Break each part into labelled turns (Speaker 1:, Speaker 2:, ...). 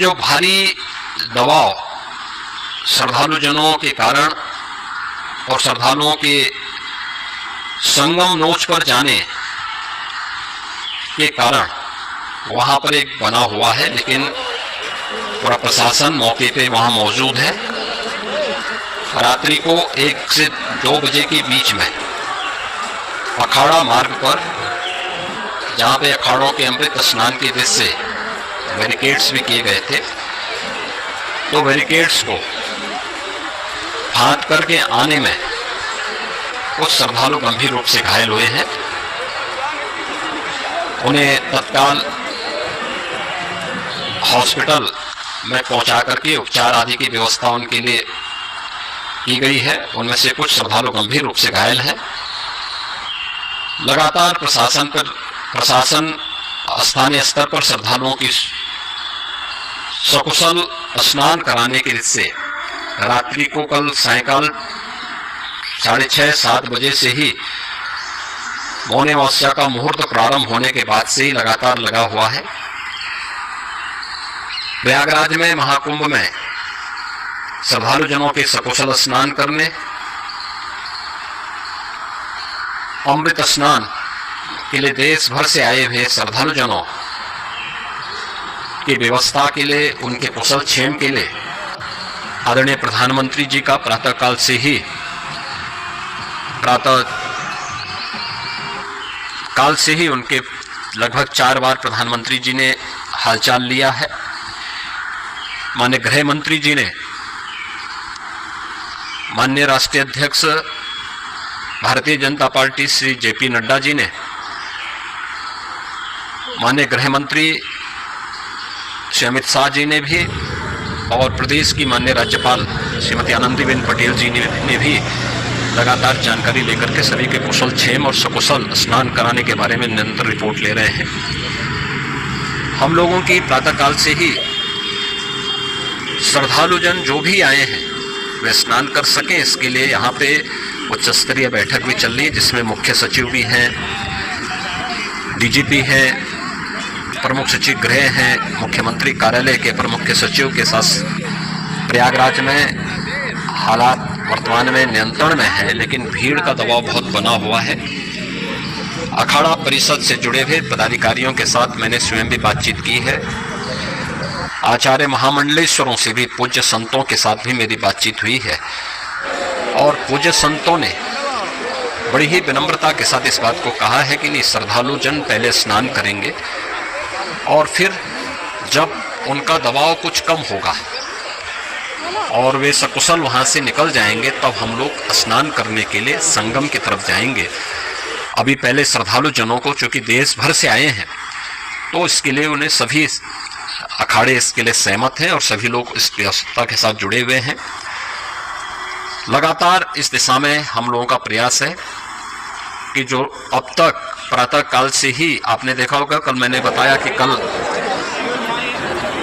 Speaker 1: जो भारी दबाव श्रद्धालुजनों के कारण और श्रद्धालुओं के संगम नोच पर जाने के कारण वहां पर एक बना हुआ है, लेकिन पूरा प्रशासन मौके पे वहां मौजूद है। रात्रि को 1 से 2 बजे के बीच में अखाड़ा मार्ग पर, जहां पे अखाड़ों के अमृत स्नान के दृश्य से बैरिकेड्स भी किए गए थे, तो बैरिकेड्स को फांद करके आने में कुछ श्रद्धालु गंभीर रूप से घायल हुए हैं। उन्हें तत्काल हॉस्पिटल में पहुंचा करके उपचार आदि की व्यवस्था उनके लिए की गई है। उनमें से कुछ श्रद्धालु गंभीर रूप से घायल हैं। लगातार प्रशासन स्थानीय स्तर पर श्रद्धालुओं की सकुशल स्नान कराने के लिए रात्रि को कल सायंकाल 6:30-7 बजे से ही मौन अमावस्या का मुहूर्त प्रारंभ होने के बाद से ही लगातार लगा हुआ है। प्रयागराज में महाकुंभ में श्रद्धालुजनों के सकुशल स्नान करने, अमृत स्नान के लिए देश भर से आए हुए श्रद्धालुजनों की व्यवस्था के लिए, उनके कुशल क्षेम के लिए आदरणीय प्रधानमंत्री जी का प्रातःकाल से ही उनके लगभग 4 बार प्रधानमंत्री जी ने हालचाल लिया है। माननीय गृह मंत्री जी ने, माननीय राष्ट्रीय अध्यक्ष भारतीय जनता पार्टी श्री JP नड्डा जी ने, माननीय गृह मंत्री श्री अमित शाह जी ने भी, और प्रदेश की माननीय राज्यपाल श्रीमती आनंदीबेन पटेल जी ने भी लगातार जानकारी लेकर के सभी के कुशल क्षेम और सकुशल स्नान कराने के बारे में निरंतर रिपोर्ट ले रहे हैं। हम लोगों की प्रातःकाल से ही श्रद्धालुजन जो भी आए हैं वे स्नान कर सकें, इसके लिए यहाँ पे उच्च स्तरीय बैठक भी चल रही है, जिसमें मुख्य सचिव भी हैं, DGP हैं, प्रमुख सचिव गृह हैं, मुख्यमंत्री कार्यालय के प्रमुख सचिव के साथ प्रयागराज में हालात वर्तमान में नियंत्रण में है, लेकिन भीड़ का दबाव बहुत बना हुआ है। अखाड़ा परिषद से जुड़े हुए पदाधिकारियों के साथ मैंने स्वयं भी बातचीत की है। आचार्य महामंडलेश्वरों से भी, पूज्य संतों के साथ भी मेरी बातचीत हुई है, और पूज्य संतों ने बड़ी ही विनम्रता के साथ इस बात को कहा है कि नहीं, श्रद्धालु जन पहले स्नान करेंगे और फिर जब उनका दबाव कुछ कम होगा और वे सकुशल वहाँ से निकल जाएंगे, तब हम लोग स्नान करने के लिए संगम की तरफ जाएंगे। अभी पहले श्रद्धालु जनों को, चूँकि देश भर से आए हैं, तो इसके लिए उन्हें सभी अखाड़े इसके लिए सहमत हैं और सभी लोग इस व्यवस्था के साथ जुड़े हुए हैं। लगातार इस दिशा में हम लोगों का प्रयास है कि जो अब तक प्रातः काल से ही आपने देखा होगा, कल मैंने बताया कि कल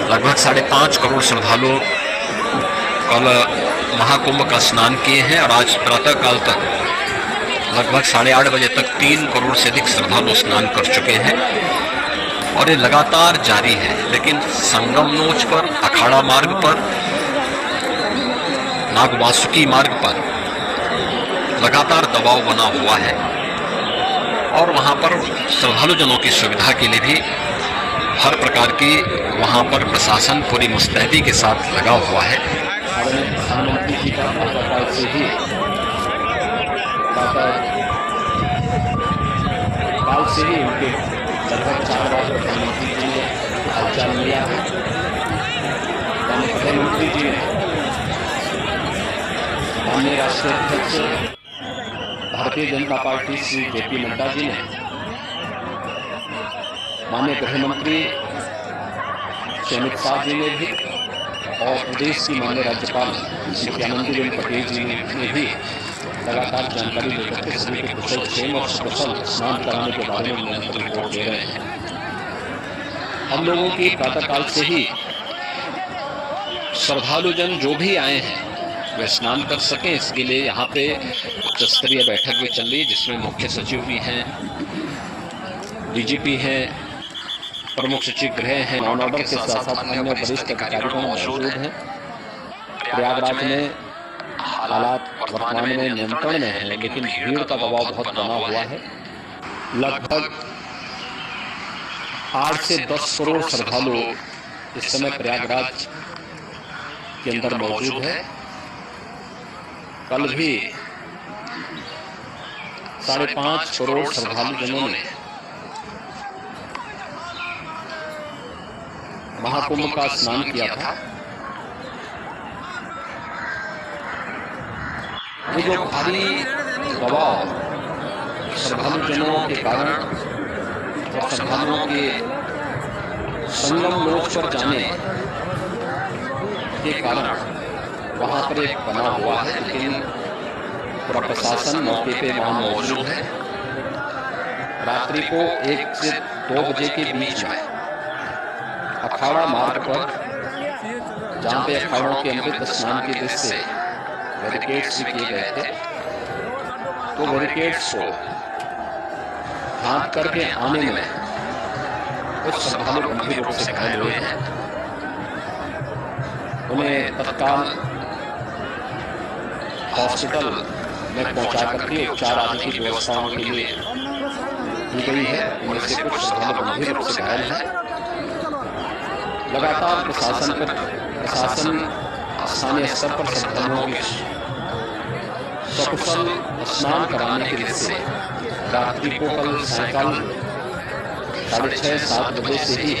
Speaker 1: लगभग 5.5 करोड़ श्रद्धालु कल महाकुंभ का स्नान किए हैं, और आज प्रातः काल तक लगभग 8:30 बजे तक 3 करोड़ से अधिक श्रद्धालु स्नान कर चुके हैं, और ये लगातार जारी है। लेकिन संगम नोच पर, अखाड़ा मार्ग पर, नागवासुकी मार्ग पर लगातार दबाव बना हुआ है, और वहाँ पर श्रद्धालुजनों की सुविधा के लिए भी हर प्रकार की वहाँ पर प्रशासन पूरी मुस्तैदी के साथ लगा हुआ है। प्रधानमंत्री जी का प्रातःकाल से ही उनके लगभग 4 बार प्रधानमंत्री जी ने हालचाल लिया है। प्रधानमंत्री जी ने, माननीय राष्ट्रीय अध्यक्ष भारतीय जनता पार्टी श्री JP नड्डा जी ने, माननीय गृह मंत्री श्री अमित शाह जी ने भी, और प्रदेश की माननीय राज्यपाल श्रीमती आनंदीबेन पटेल जी ने भी लगातार जानकारी लेकर के सभी के कुशल क्षेम और सकुशल स्नान कराने के बारे में निरंतर रिपोर्ट दे रहे हैं। हम लोगों की प्रातःकाल से ही श्रद्धालुजन जो भी आए हैं वे स्नान कर सकें, इसके लिए यहाँ पे उच्च स्तरीय बैठक भी चल रही है, जिसमें मुख्य सचिव भी हैं, DGP हैं, प्रमुख सचिव गृह हैं, लॉ एंड ऑर्डर के साथ साथ अन्य वरिष्ठ अधिकारीगण मौजूद हैं। प्रयागराज में हालात वर्तमान में नियंत्रण में हैं, लेकिन भीड़ का दबाव बहुत बना हुआ है। लगभग 8 से 10 करोड़ श्रद्धालु इस समय प्रयागराज के अंदर मौजूद है। कल भी 5.5 करोड़ श्रद्धालु जनों ने महाकुंभ का स्नान किया था। ये जो भारी दबाव श्रद्धालु जनों के कारण और श्रद्धालुओं के संगम मोक्ष पर जाने के कारण वहां पर एक बना हुआ है, लेकिन पूरा प्रशासन मौके पे वहां मौजूद है। रात्रि को 1 से 2 बजे के बीच में अखाड़ा मार्ग पर, जहां पे अखाड़ों के अमृत स्नान के दृश्य से बैरिकेड्स भी किए गए थे, तो बैरिकेड्स को हाथ करके आने में कुछ श्रद्धालु गंभीर रूप से घायल हुए हैं। उन्हें तत्काल हॉस्पिटल में पहुंचा करके उपचार आदि की व्यवस्थाओं के लिए की गई है। उनमें से कुछ श्रद्धालु गंभीर रूप से घायल हैं। लगातार प्रशासन स्थानीय स्तर पर श्रद्धालुओं की सकुशल स्नान कराने के लिए रात्रि को कल सायंकाल 6:30-7 बजे से ही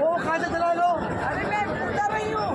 Speaker 2: वो खाते चला लो। अरे मैं उतर रही हूँ।